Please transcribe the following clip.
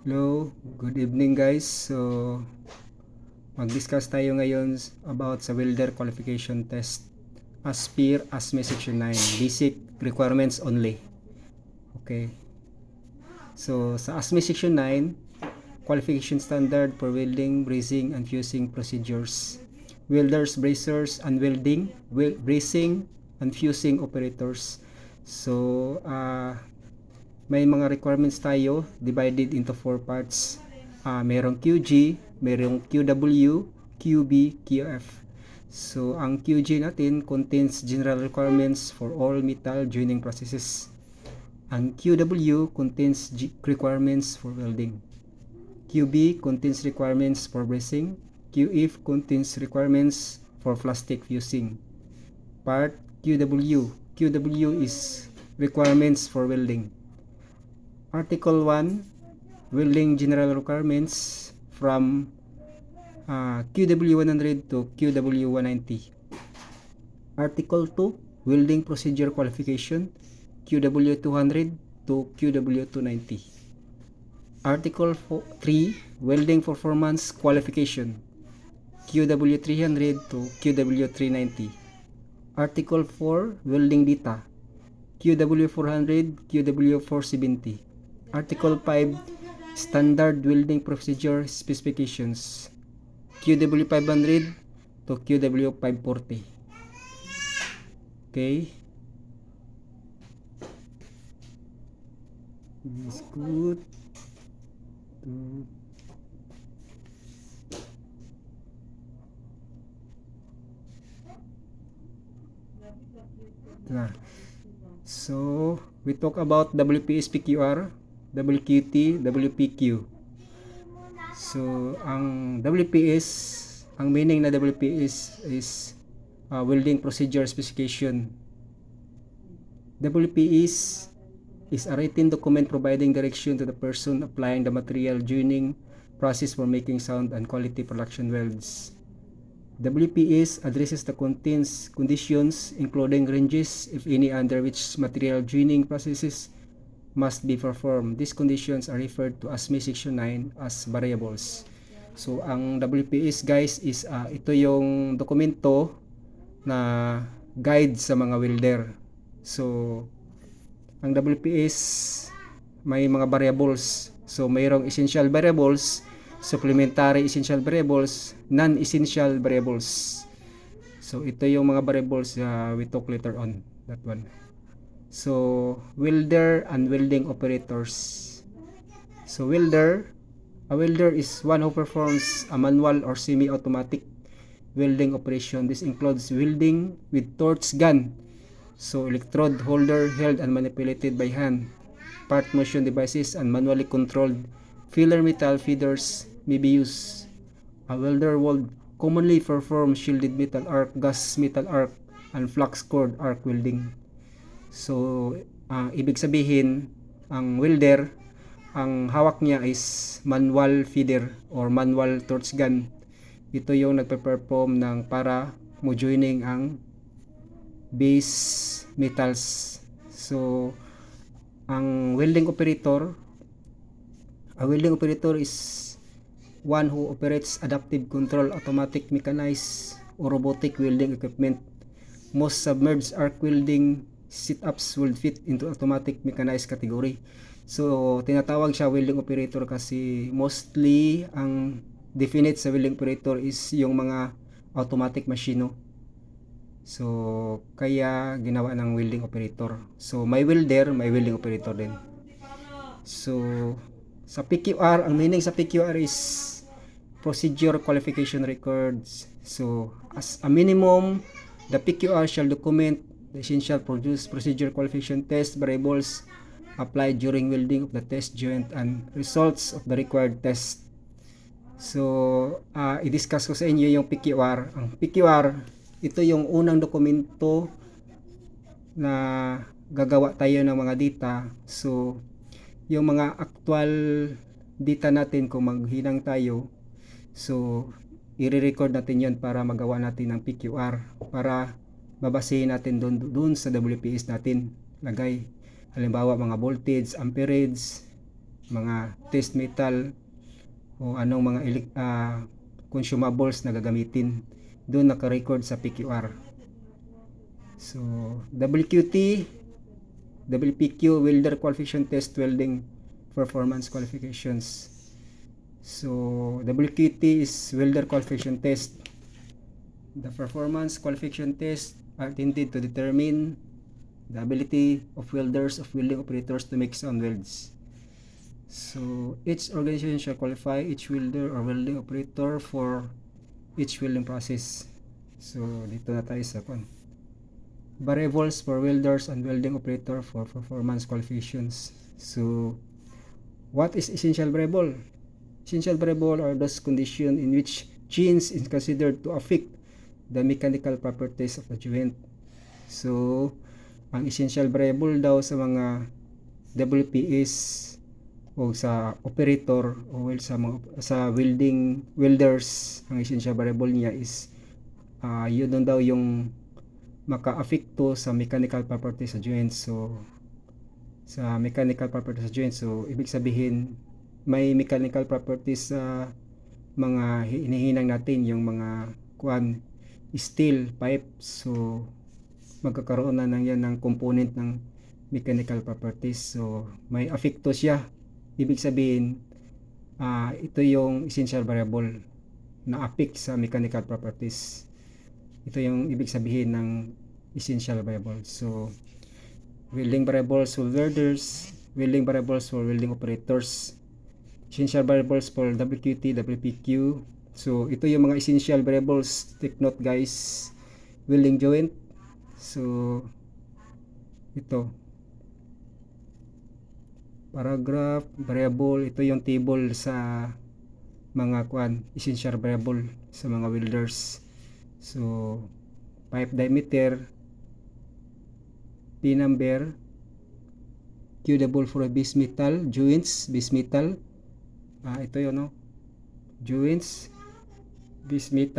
Hello, good evening guys. So, mag-discuss tayo ngayon about sa welder qualification test as per ASME Section 9, basic requirements only. Okay. So, sa ASME Section 9, qualification standard for welding, brazing, and fusing procedures. Welders, bracers, and welding, bracing, and fusing operators. So, may mga requirements tayo divided into 4 parts. Merong QG, merong QW, QB, QF. So, ang QG natin contains general requirements for all metal joining processes. Ang QW contains requirements for welding. QB contains requirements for bracing. QF contains requirements for plastic fusing. Part QW. QW is requirements for welding. Article 1, Welding General Requirements from QW100 to QW190. Article 2, Welding Procedure Qualification, QW200 to QW290. Article 3, Welding Performance Qualification, QW300 to QW390. Article 4, Welding Data, QW400, QW470. Article 5, Standard Welding Procedure Specifications, QW500 to QW540. Okay. This is good. So, we talk about WPS PQR, WQT, WPQ. So, ang WPS, ang meaning na WPS is Welding Procedure Specification. WPS is a written document providing direction to the person applying the material joining process for making sound and quality production welds. WPS addresses the conditions including ranges, if any, under which material joining processes must be performed. These conditions are referred to as Section 9 as variables. So, ang WPS guys is ito yung dokumento na guide sa mga welder. So, ang WPS may mga variables. So, mayroong essential variables, supplementary essential variables, non-essential variables. So, ito yung mga variables we talk later on. That one. So, welder and welding operators. So, a welder is one who performs a manual or semi-automatic welding operation. This includes welding with torch gun. So, electrode holder held and manipulated by hand. Part motion devices and manually controlled filler metal feeders may be used. A welder would commonly perform shielded metal arc, gas metal arc, and flux cord arc welding. So, ibig sabihin, ang welder, ang hawak niya is manual feeder or manual torch gun. Ito yung nagpe-perform ng para mo joining ang base metals. So, ang welding operator, a welding operator is one who operates adaptive control, automatic, mechanized, or robotic welding equipment. Most submerged arc welding setups will fit into automatic mechanized category. So, tinatawag siya welding operator kasi mostly ang definite sa welding operator is yung mga automatic machino. So, kaya ginawa ng welding operator. So, may welder, may welding operator din. So, sa PQR, ang meaning sa PQR is Procedure Qualification Records. So, as a minimum, the PQR shall document the essential procedure qualification test variables applied during welding of the test joint and results of the required test. So, i-discuss ko sa inyo yung PQR. Ang PQR, ito yung unang dokumento na gagawa tayo ng mga data. So, yung mga actual data natin kung maghinang tayo, so, i-record natin yan para magawa natin ng PQR para babasehin natin doon sa WPS natin lagay. Halimbawa, mga voltage, amperage, mga test metal o anong mga consumables na gagamitin. Doon naka-record sa PQR. So, WPQ, Welder Qualification Test Welding Performance Qualifications. So, WQT is Welder Qualification Test. The performance qualification tests are intended to determine the ability of welders, of welding operators to make sound welds. So, each organization shall qualify each welder or welding operator for each welding process. So, dito na tayo sa variables for welders and welding operator for performance qualifications. So, what is essential variable? Essential variable are those conditions in which change is considered to affect the mechanical properties of the joint. So, ang essential variable daw sa mga WPS o sa operator o sa welders, ang essential variable niya is yun daw yung maka-affecto sa mechanical properties sa joint. So, sa mechanical properties sa joint, so ibig sabihin may mechanical properties sa mga hinihinang natin, yung mga steel pipe. So, magkakaroon na yan ng component ng mechanical properties. So, may affecto siya. Ibig sabihin, ito yung essential variable na affect sa mechanical properties. Ito yung ibig sabihin ng essential variable. So, welding variables for welders, welding variables for welding operators, essential variables for WQT, WPQ. So, ito yung mga essential variables. Take note guys. Welding joint. So, ito. Paragraph, variable. Ito yung table sa mga essential variable sa mga welders. So, pipe diameter, P number, Q double for base metal, joints, base metal. Ito yun, no? Joints, base metal.